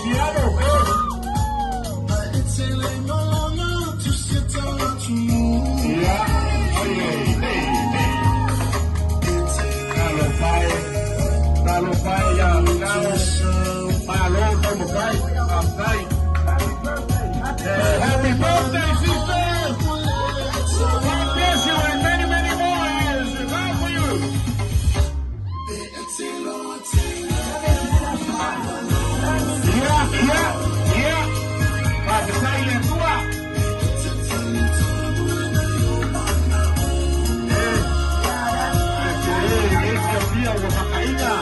Seattle, yeah, oye, Talo Pai, ya, Malo, como cae, happy birthday, sister! God bless you and many, many more years. God for you. Yeah. Para sair na tua. Esse é o dia da Macaína.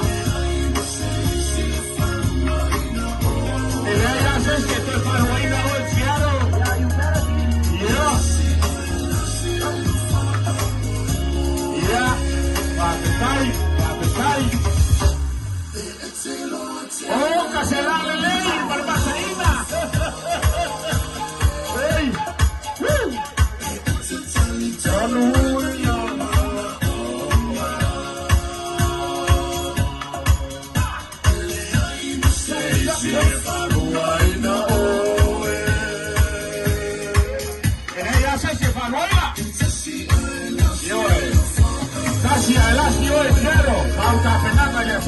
Ele já sabe que tu para o ainda hoje, Seattle. Yeah. Para sair. Oh, cancelar a lei para Macaína. Hey. Casi a las 9:00, pauta penal, ya